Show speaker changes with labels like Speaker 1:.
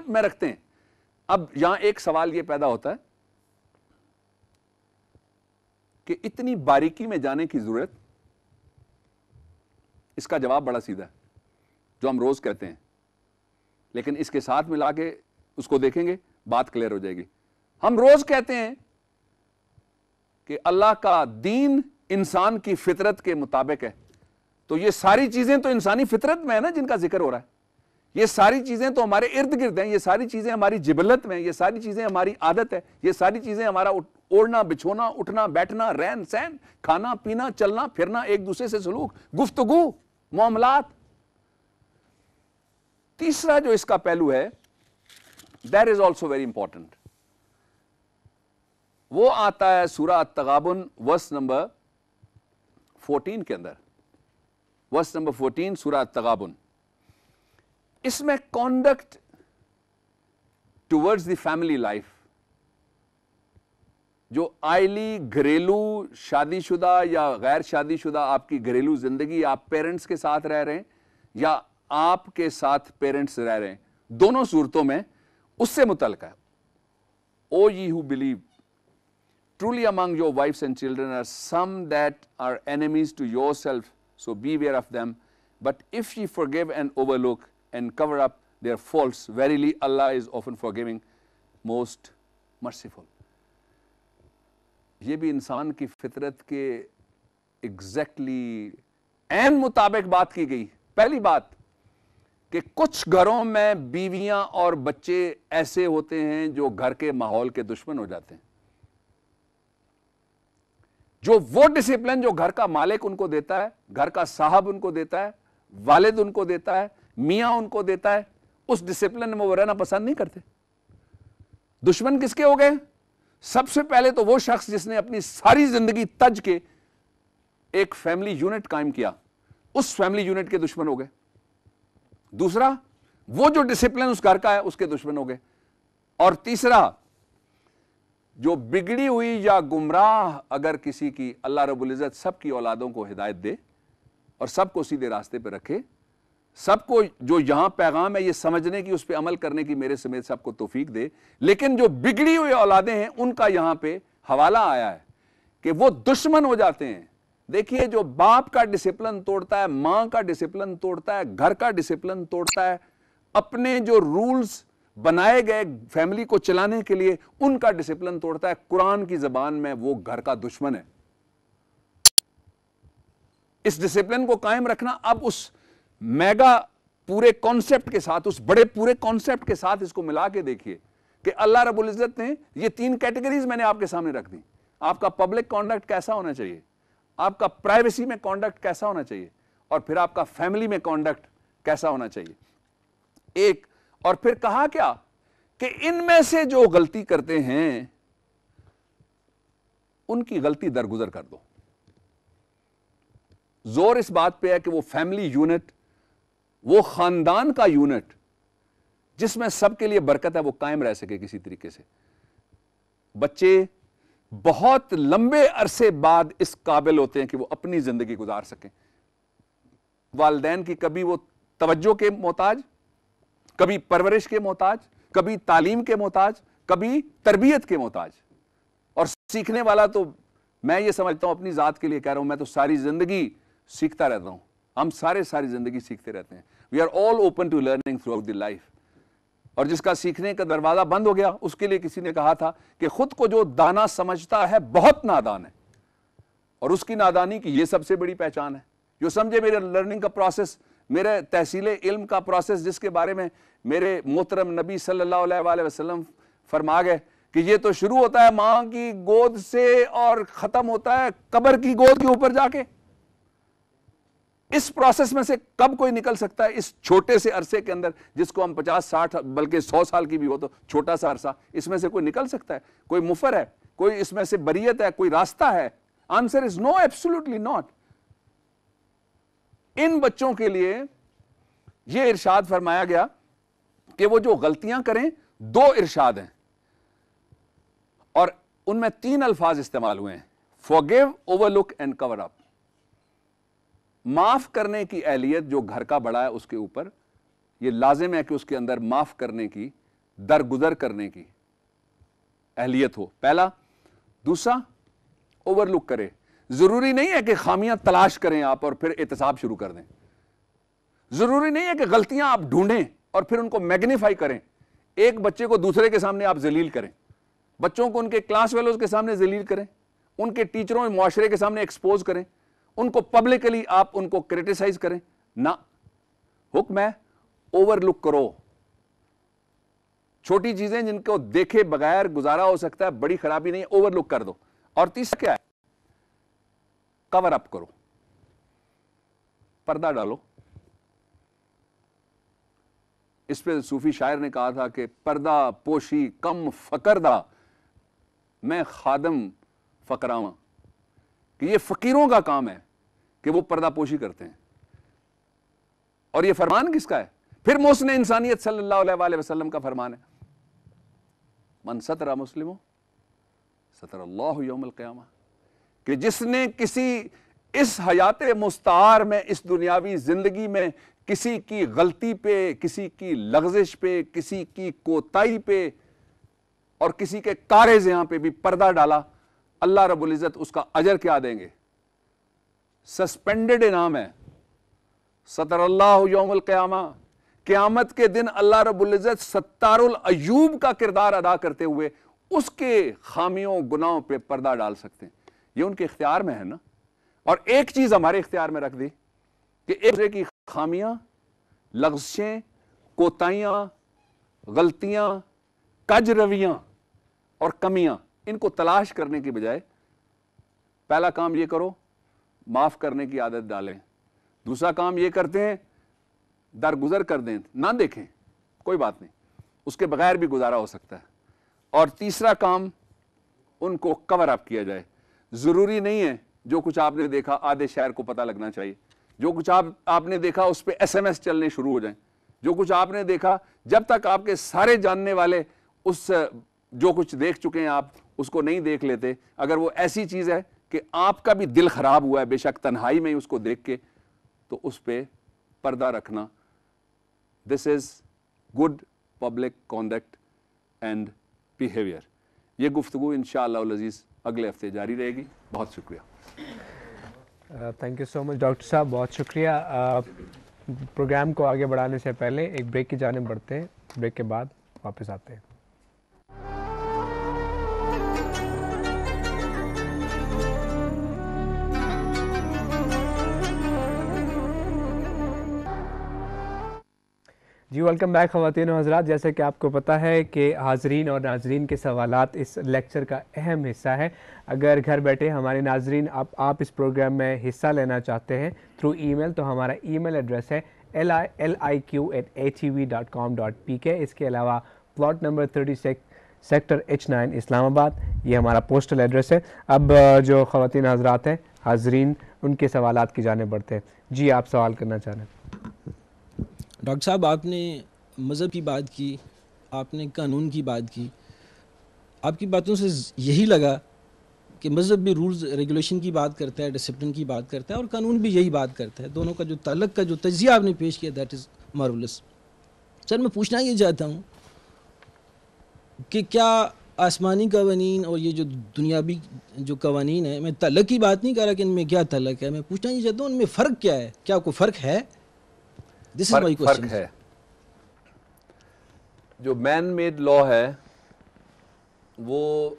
Speaker 1: میں رکھتے ہیں. اب یہاں ایک سوال یہ پیدا ہوتا ہے کہ اتنی باریکی میں جانے کی ضرورت؟ اس کا جواب بڑا سیدھا ہے جو ہم روز کہتے ہیں, لیکن اس کے ساتھ ملا کے اس کو دیکھیں گے بات کلیئر ہو جائے گی. ہم روز کہتے ہیں کہ اللہ کا دین انسان کی فطرت کے مطابق ہے, تو یہ ساری چیزیں تو انسانی فطرت میں ہے نا جن کا ذکر ہو رہا ہے. یہ ساری چیزیں تو ہمارے ارد گرد ہیں, یہ ساری چیزیں ہماری جبلت میں ہیں, یہ ساری چیزیں ہماری عادت ہے, یہ ساری چیزیں ہمارا اوڑھنا بچھونا, اٹھنا بیٹھنا, رہن سہن, کھانا پینا, چلنا پھرنا, ایک دوسرے سے سلوک, گفتگو, معاملات. تیسرا جو اس کا پہلو ہے, that is also very important, وہ آتا ہے سورہ التغابن ورس نمبر 14 کے اندر. ورس نمبر 14 سورہ التغابن. اس میں conduct towards the family life, جو آئلی گھریلو شادی شدہ یا غیر شادی شدہ آپ کی گھریلو زندگی, آپ پیرنٹس کے ساتھ رہ رہے ہیں یا آپ کے ساتھ پیرنٹس رہ رہے ہیں, دونوں صورتوں میں اس سے متعلق ہے. O ye who believe, truly among your wives and children are some that are enemies to yourself, so beware of them. But if ye forgive and overlook and cover up their faults, verily Allah is often forgiving, most merciful. یہ بھی انسان کی فطرت کے exactly عین مطابق بات کی گئی. پہلی بات کہ کچھ گھروں میں بیویاں اور بچے ایسے ہوتے ہیں جو گھر کے ماحول کے دشمن ہو جاتے ہیں, جو وہ ڈسپلن جو گھر کا مالک ان کو دیتا ہے, گھر کا صاحب ان کو دیتا ہے, والد ان کو دیتا ہے, میاں ان کو دیتا ہے, اس ڈسپلن میں وہ رہنا پسند نہیں کرتے. دشمن کس کے ہو گئے؟ سب سے پہلے تو وہ شخص جس نے اپنی ساری زندگی تج کے ایک فیملی یونٹ قائم کیا, اس فیملی یونٹ کے دشمن ہو گئے. دوسرا, وہ جو ڈسپلن اس گھر کا ہے اس کے دشمن ہو گئے. اور تیسرا, جو بگڑی ہوئی یا گمراہ اگر کسی کی اللہ رب العزت سب کی اولادوں کو ہدایت دے اور سب کو سیدھے راستے پہ رکھے, سب کو جو یہاں پیغام ہے یہ سمجھنے کی, اس پہ عمل کرنے کی میرے سمیت سب کو توفیق دے, لیکن جو بگڑی ہوئی اولادیں ہیں ان کا یہاں پہ حوالہ آیا ہے کہ وہ دشمن ہو جاتے ہیں. دیکھیے, جو باپ کا ڈسپلن توڑتا ہے, ماں کا ڈسپلن توڑتا ہے, گھر کا ڈسپلن توڑتا ہے, اپنے جو رولز بنائے گئے فیملی کو چلانے کے لیے ان کا ڈسپلن توڑتا ہے, قرآن کی زبان میں وہ گھر کا دشمن ہے. اس ڈسپلن کو قائم رکھنا, اب اس میگا پورے کانسیپٹ کے ساتھ, اس بڑے پورے کانسیپٹ کے ساتھ اس کو ملا کے دیکھیے کہ اللہ رب العزت نے یہ 3 کیٹیگریز میں نے آپ کے سامنے رکھ دی. آپ کا پبلک کانڈکٹ کیسا ہونا چاہیے, آپ کا پرائیویسی میں کانڈکٹ کیسا ہونا چاہیے, اور پھر آپ کا فیملی میں کانڈکٹ کیسا ہونا چاہیے. ایک, اور پھر کہا کیا کہ ان میں سے جو غلطی کرتے ہیں ان کی غلطی درگزر کر دو. زور اس بات پہ ہے کہ وہ فیملی یونٹ, وہ خاندان کا یونٹ جس میں سب کے لیے برکت ہے, وہ قائم رہ سکے کسی طریقے سے. بچے بہت لمبے عرصے بعد اس قابل ہوتے ہیں کہ وہ اپنی زندگی گزار سکیں. والدین کی کبھی وہ توجہ کے محتاج, کبھی پرورش کے محتاج, کبھی تعلیم کے محتاج, کبھی تربیت کے محتاج. اور سیکھنے والا تو میں یہ سمجھتا ہوں, اپنی ذات کے لیے کہہ رہا ہوں, میں تو ساری زندگی سیکھتا رہتا ہوں. ہم ساری زندگی سیکھتے رہتے ہیں. We are all open to learning throughout the life. اور جس کا سیکھنے کا دروازہ بند ہو گیا, اس کے لیے کسی نے کہا تھا کہ خود کو جو دانا سمجھتا ہے بہت نادان ہے, اور اس کی نادانی کی یہ سب سے بڑی پہچان ہے. جو سمجھے میرے لرننگ کا پروسیس, میرے تحصیل علم کا پروسیس, جس کے بارے میں میرے محترم نبی صلی اللہ علیہ وآلہ وسلم فرما گئے کہ یہ تو شروع ہوتا ہے ماں کی گود سے اور ختم ہوتا ہے قبر کی گود کے اوپر جا کے. اس پروسیس میں سے کب کوئی نکل سکتا ہے اس چھوٹے سے عرصے کے اندر, جس کو ہم 50-60 بلکہ 100 سال کی بھی ہو تو چھوٹا سا عرصہ, اس میں سے کوئی نکل سکتا ہے؟ کوئی مفر ہے, کوئی اس میں سے بریت ہے, کوئی راستہ ہے؟ Answer is no, absolutely not. ان بچوں کے لیے یہ ارشاد فرمایا گیا کہ وہ جو غلطیاں کریں, 2 ارشاد ہیں اور ان میں 3 الفاظ استعمال ہوئے ہیں: forgive, overlook and cover up. معاف کرنے کی اہلیت جو گھر کا بڑا ہے اس کے اوپر, یہ لازم ہے کہ اس کے اندر معاف کرنے کی درگزر کرنے کی اہلیت ہو، پہلا۔ دوسرا، اوور لک کرے۔ ضروری نہیں ہے کہ خامیاں تلاش کریں آپ اور پھر احتساب شروع کر دیں، ضروری نہیں ہے کہ غلطیاں آپ ڈھونڈیں اور پھر ان کو میگنیفائی کریں۔ ایک بچے کو دوسرے کے سامنے آپ ذلیل کریں، بچوں کو ان کے کلاس فیلوز کے سامنے ذلیل کریں، ان کے ٹیچروں اور معاشرے کے سامنے ایکسپوز کریں، ان کو پبلکلی آپ ان کو کرٹیسائز کریں، نہ، حکم ہے اوور لک کرو۔ چھوٹی چیزیں جن کو دیکھے بغیر گزارا ہو سکتا ہے، بڑی خرابی نہیں ہے، اوور لک کر دو۔ اور تیسرا کیا ہے؟ کور اپ کرو، پردہ ڈالو۔ اس پہ صوفی شاعر نے کہا تھا کہ پردہ پوشی کم فقردہ میں خادم فقراواں، کہ یہ فقیروں کا کام ہے کہ وہ پردہ پوشی کرتے ہیں۔ اور یہ فرمان کس کا ہے؟ پھر محسن انسانیت صلی اللہ علیہ وآلہ وسلم کا فرمان ہے، من ستر مسلموں ستر اللہ یوم القیامہ، کہ جس نے کسی اس حیات مستعار میں، اس دنیاوی زندگی میں کسی کی غلطی پہ، کسی کی لغزش پہ، کسی کی کوتاہی پہ اور کسی کے کارِ زیاں پہ بھی پردہ ڈالا، اللہ رب العزت اس کا اجر کیا دیں گے؟ سسپینڈڈ انعام ہے، ستر اللہ یوم القیامہ۔ قیامت کے دن اللہ رب العزت ستار العیوب کا کردار ادا کرتے ہوئے اس کے خامیوں گناہوں پہ پردہ ڈال سکتے ہیں۔ یہ ان کے اختیار میں ہے نا۔ اور ایک چیز ہمارے اختیار میں رکھ دی کہ ایک دوسرے کی خامیاں، لغزشیں، کوتاہیاں، غلطیاں، کج رویاں اور کمیاں، ان کو تلاش کرنے کی بجائے پہلا کام یہ کرو، معاف کرنے کی عادت ڈالیں۔ دوسرا کام یہ کرتے ہیں، درگزر کر دیں، نہ دیکھیں، کوئی بات نہیں، اس کے بغیر بھی گزارا ہو سکتا ہے۔ اور تیسرا کام، ان کو کور اپ کیا جائے۔ ضروری نہیں ہے جو کچھ آپ نے دیکھا آدھے شہر کو پتہ لگنا چاہیے، جو کچھ آپ نے دیکھا اس پہ ایس ایم ایس چلنے شروع ہو جائیں، جو کچھ آپ نے دیکھا، جب تک آپ کے سارے جاننے والے اس جو کچھ دیکھ چکے ہیں آپ اس کو نہیں دیکھ لیتے، اگر وہ ایسی چیز ہے کہ آپ کا بھی دل خراب ہوا ہے بے شک تنہائی میں اس کو دیکھ کے، تو اس پہ پردہ رکھنا، this is good public conduct and behaviour. یہ گفتگو انشاءاللہ العزیز اگلے ہفتے جاری رہے گی۔ بہت شکریہ۔
Speaker 2: Thank you so much doctor صاحب، بہت شکریہ۔ پروگرام کو آگے بڑھانے سے پہلے ایک بریک کی جانب بڑھتے ہیں، بریک کے بعد واپس آتے ہیں۔ جی ویلکم بیک خواتین و حضرات۔ جیسا کہ آپ کو پتہ ہے کہ حاضرین اور ناظرین کے سوالات اس لیکچر کا اہم حصہ ہے۔ اگر گھر بیٹھے ہمارے ناظرین آپ اس پروگرام میں حصہ لینا چاہتے ہیں تھرو ای میل، تو ہمارا ای میل ایڈریس ہے liq@atv.com.pk۔ اس کے علاوہ پلاٹ نمبر 36 سیکٹر H9 اسلام آباد، یہ ہمارا پوسٹل ایڈریس ہے۔ اب جو خواتین حضرات ہیں حاضرین، ان کے سوالات کی جانب بڑھتے ہیں۔ جی آپ سوال کرنا چاہ رہے ہیں؟
Speaker 3: ڈاکٹر صاحب، آپ نے مذہب کی بات کی، آپ نے قانون کی بات کی، آپ کی باتوں سے یہی لگا کہ مذہب بھی رولز ریگولیشن کی بات کرتا ہے، ڈسپلن کی بات کرتا ہے، اور قانون بھی یہی بات کرتا ہے۔ دونوں کا جو تعلق کا جو تجزیہ آپ نے پیش کیا، دیٹ از مارولس۔ سر میں پوچھنا یہ چاہتا ہوں کہ کیا آسمانی قوانین اور یہ جو دنیاوی جو قوانین ہیں، میں تعلق کی بات نہیں کر رہا کہ ان میں کیا تعلق ہے، میں پوچھنا یہ چاہتا ہوں ان میں فرق کیا ہے؟ کیا کوئی فرق ہے؟
Speaker 1: فرق ہے۔ جو مین میڈ لا ہے وہ